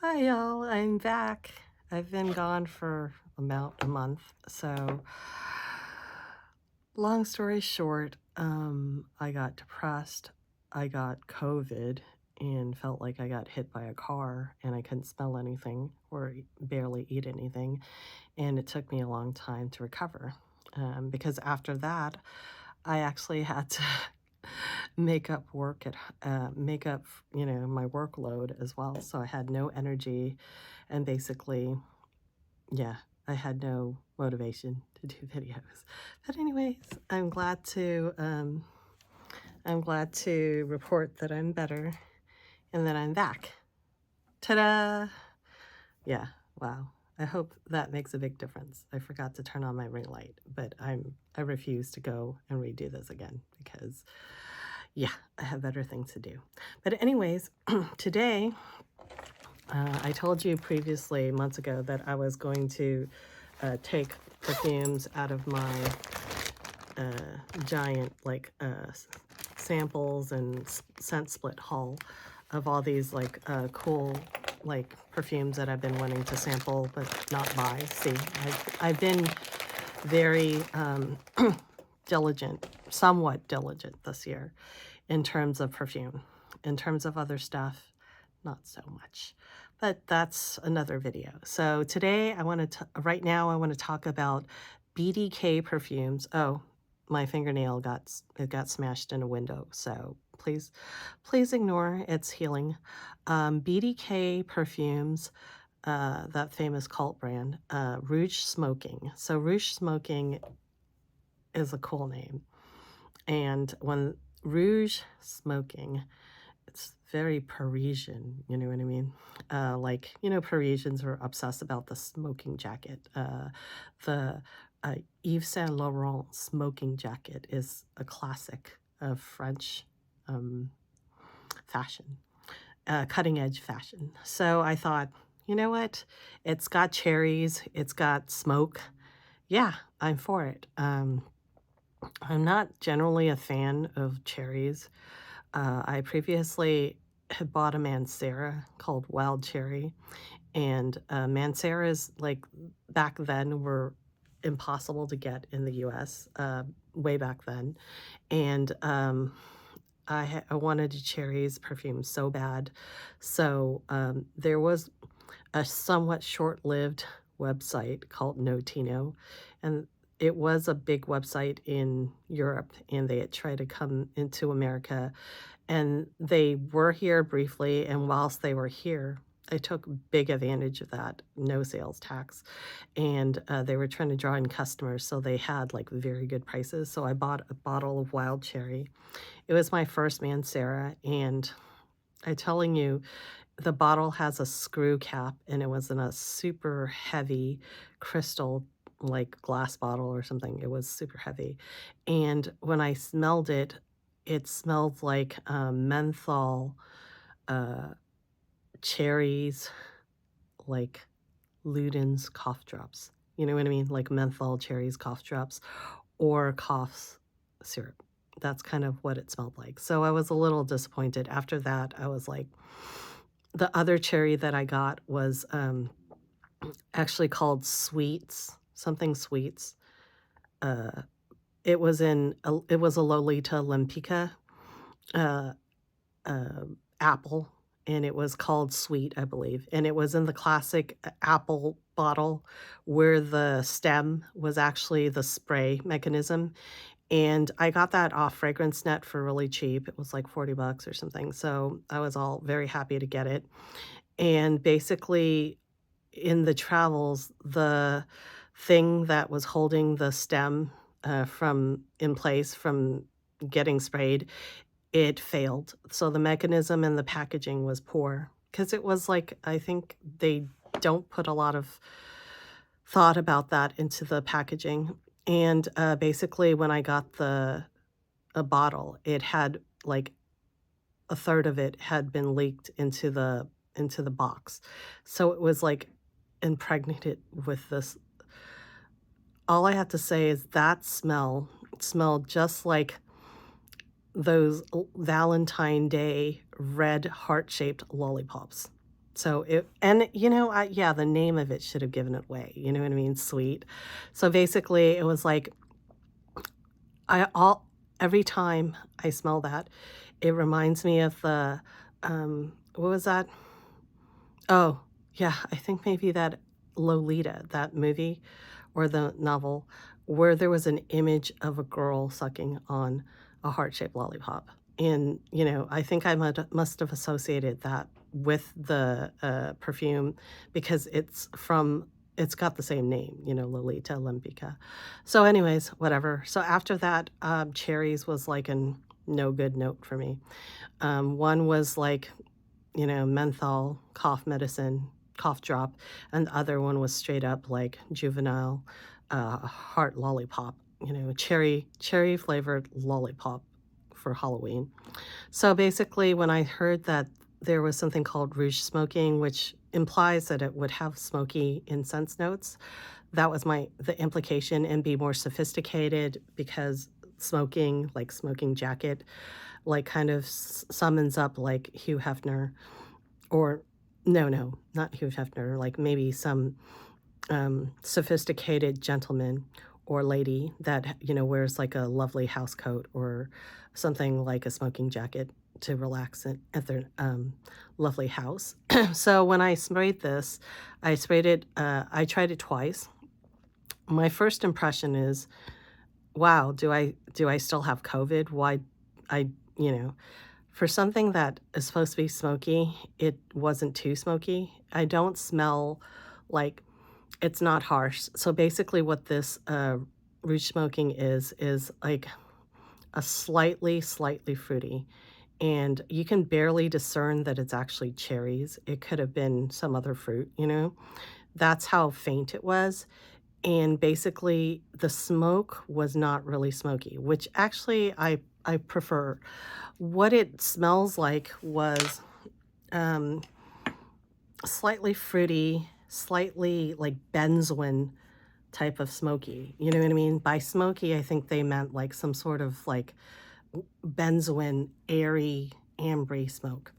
Hi y'all, I'm back. I've been gone for about a month. So long story short, I got depressed. I got COVID and felt like I got hit by a car and I couldn't smell anything or barely eat anything. And it took me a long time to recover. Because after that, I actually had to make up make up, my workload as well. So I had no energy and basically, yeah, I had no motivation to do videos. But anyways, I'm glad to report that I'm better and that I'm back. Ta-da! Yeah, wow. I hope that makes a big difference. I forgot to turn on my ring light, but I refuse to go and redo this again because yeah, I have better things to do. But anyways, today I told you previously months ago that I was going to take perfumes out of my giant samples and scent split haul of all these cool perfumes that I've been wanting to sample but not buy. See, I've been very diligent, somewhat diligent this year in terms of perfume. In terms of other stuff, not so much. But that's another video. So today right now I want to talk about BDK perfumes. Oh, my fingernail got smashed in a window, so please ignore, it's healing. BDK perfumes, that famous cult brand, Rouge Smoking. So Rouge Smoking is a cool name. And when Rouge Smoking, it's very Parisian, you know what I mean? Parisians are obsessed about the smoking jacket. The Yves Saint Laurent smoking jacket is a classic of French fashion, cutting edge fashion. So I thought, you know what? It's got cherries, it's got smoke. Yeah, I'm for it. I'm not generally a fan of cherries. I previously had bought a Mancera called Wild Cherry, and Manceras, back then, were impossible to get in the US, way back then. And I wanted a cherries perfume so bad. So there was a somewhat short-lived website called Notino, and it was a big website in Europe, and they had tried to come into America, and they were here briefly, and whilst they were here, I took big advantage of that, no sales tax, and they were trying to draw in customers, so they had very good prices. So I bought a bottle of Wild Cherry. It was my first Mancera, and I'm telling you, the bottle has a screw cap, and it was in a super heavy crystal, glass bottle or something. It was super heavy. And when I smelled it, it smelled like menthol, uh, cherries, like Luden's cough drops. You know what I mean? Like menthol cherries cough drops or cough syrup. That's kind of what it smelled like. So I was a little disappointed. After that, I was like, the other cherry that I got was actually called Sweets, something Sweets. Uh, it was a Lolita Lempica uh, uh, apple, and it was called Sweet, I believe. And it was in the classic apple bottle where the stem was actually the spray mechanism. And I got that off Fragrance Net for really cheap. It was like 40 bucks or something. So I was all very happy to get it. And basically, in the travels, the thing that was holding the stem from in place from getting sprayed, it failed. So the mechanism and the packaging was poor because it was I think they don't put a lot of thought about that into the packaging. And basically, when I got a bottle, it had a third of it had been leaked into the box. So it was impregnated with this. All I have to say is that smelled just like those Valentine Day red heart-shaped lollipops. So it, and you know, yeah, the name of it should have given it away. You know what I mean? Sweet. So basically, it was like I all every time I smell that, it reminds me of the what was that? Oh, yeah, I think maybe that Lolita, that movie or the novel, where there was an image of a girl sucking on a heart-shaped lollipop. And, you know, I think I must have associated that with the perfume because it's got the same name, you know, Lolita Olympica. So, anyways, whatever. So, after that, cherries was like a no good note for me. One was like, you know, menthol, cough medicine, cough drop, and the other one was straight up like juvenile heart lollipop, you know, cherry flavored lollipop for Halloween. So basically, when I heard that there was something called Rouge smoking, which implies that it would have smoky incense notes, that was the implication, and be more sophisticated because smoking, like smoking jacket, like kind of summons up like Hugh Hefner or no, not Hugh Hefner, like maybe some sophisticated gentleman or lady that, you know, wears like a lovely house coat or something like a smoking jacket to relax at their lovely house. So when I sprayed this, I tried it twice. My first impression is, wow, do I still have COVID? Why I, you know, for something that is supposed to be smoky, it wasn't too smoky. I don't smell like it's not harsh. So basically what this Rouge smoking is like a slightly fruity. And you can barely discern that it's actually cherries. It could have been some other fruit, you know? That's how faint it was. And basically the smoke was not really smoky, which actually I prefer. What it smells like was um, slightly fruity, slightly like benzoin type of smoky. You know what I mean? By smoky, I think they meant like some sort of like benzoin, airy, ambry smoke.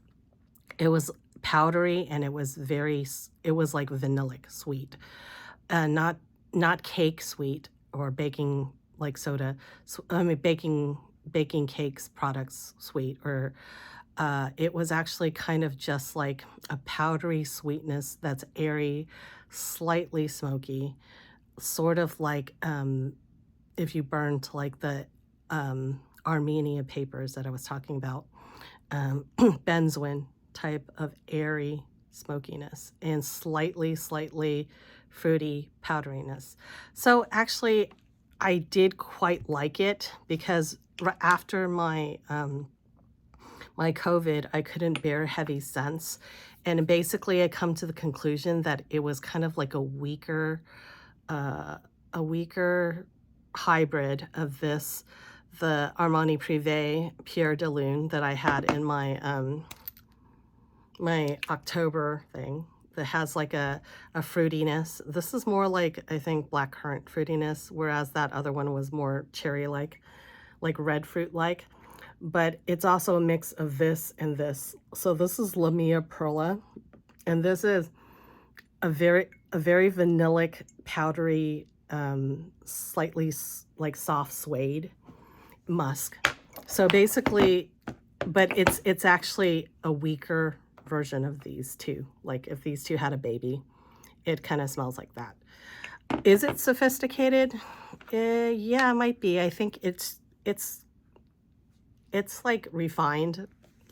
It was powdery and it was like vanillic sweet, not cake sweet or baking like soda. I mean baking cakes products sweet or it was actually kind of just like a powdery sweetness that's airy, slightly smoky, sort of like if you burn to like the Armenia papers that I was talking about, benzoin type of airy smokiness and slightly fruity powderiness. So actually, I did quite like it because after my COVID, I couldn't bear heavy scents. And basically, I come to the conclusion that it was kind of like uh, a weaker hybrid of this, the Armani Privé Pierre de Lune that I had in my October thing that has like a fruitiness. This is more like, I think, blackcurrant fruitiness, whereas that other one was more cherry-like, like red fruit-like. But it's also a mix of this and this. So this is La Mia Perla, and this is a very vanillic, powdery, slightly like soft suede musk. So basically, but it's actually a weaker version of these two. Like if these two had a baby, it kind of smells like that. Is it sophisticated? Yeah, it might be. I think it's like refined.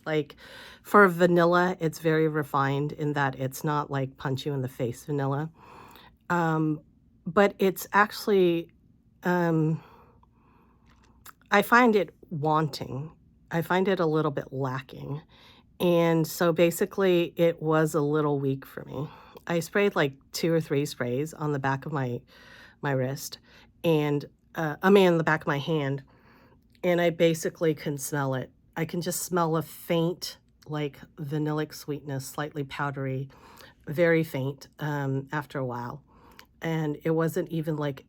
Like for vanilla, it's very refined in that it's not like punch you in the face vanilla. But it's actually, um, I find it wanting. I find it a little bit lacking. And so basically, it was a little weak for me. I sprayed like 2 or 3 sprays on the back of my wrist and, I mean, on the back of my hand, and I basically couldn't smell it. I can just smell a faint, like, vanillic sweetness, slightly powdery, very faint, after a while, and it wasn't even, like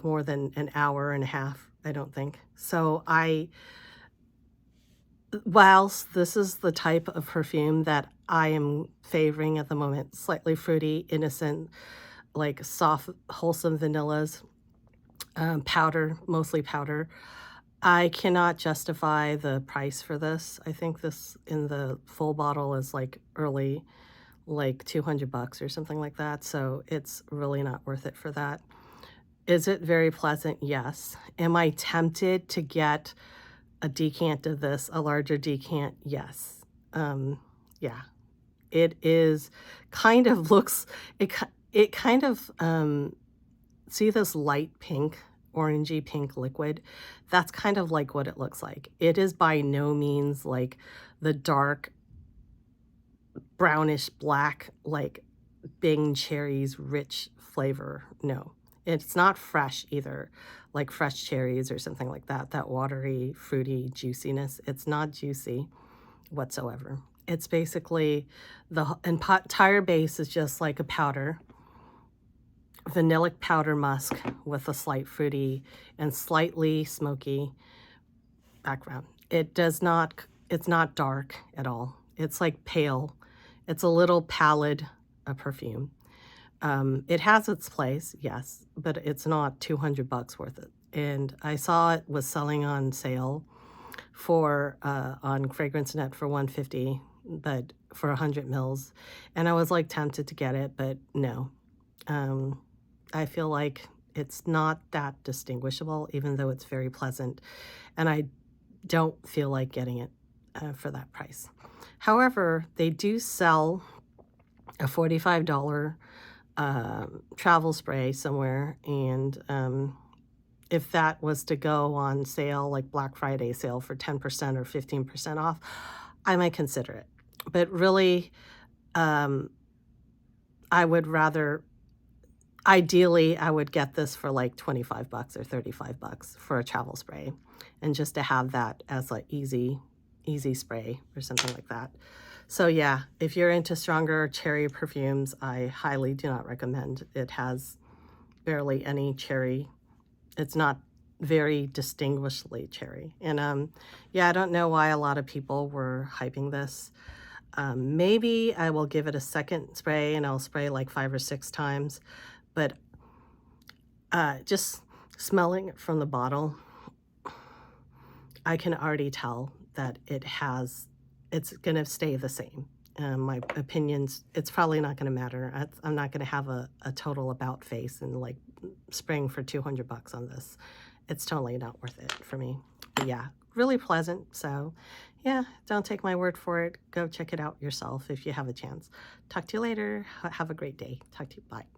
more than an hour and a half, I don't think. So whilst this is the type of perfume that I am favoring at the moment, slightly fruity, innocent, like soft, wholesome vanillas, powder, mostly powder. I cannot justify the price for this. I think this in the full bottle is like early, like 200 bucks or something like that. So it's really not worth it for that. Is it very pleasant? Yes. Am I tempted to get a decant of this, a larger decant? Yes. Um, yeah. It is kind of looks, it kind of, see this light pink, orangey pink liquid? That's kind of like what it looks like. It is by no means like the dark brownish black, like Bing cherries rich flavor. No, it's not fresh either, like fresh cherries or something like that, that watery, fruity juiciness. It's not juicy whatsoever. It's basically entire base is just like a powder, vanillic powder musk with a slight fruity and slightly smoky background. It's not dark at all. It's like pale. It's a little pallid perfume. It has its place, yes, but it's not 200 bucks worth it. And I saw it was selling on sale for on FragranceNet for 150, but for 100 mils. And I was like tempted to get it, but no. I feel like it's not that distinguishable, even though it's very pleasant. And I don't feel like getting it for that price. However, they do sell a $45 travel spray somewhere, and if that was to go on sale, like Black Friday sale for 10% or 15% off, I might consider it. But really, um, I would rather, ideally, I would get this for like 25 bucks or 35 bucks for a travel spray, and just to have that as like easy spray or something like that. So yeah, if you're into stronger cherry perfumes, I highly do not recommend. It has barely any cherry. It's not very distinguishedly cherry. And yeah, I don't know why a lot of people were hyping this. Maybe I will give it a second spray and I'll spray like 5 or 6 times. But just smelling it from the bottle, I can already tell that it's going to stay the same. My opinions, it's probably not going to matter. I'm not going to have a total about face and like spraying for 200 bucks on this. It's totally not worth it for me. But yeah, really pleasant. So yeah, don't take my word for it. Go check it out yourself if you have a chance. Talk to you later. Have a great day. Talk to you. Bye.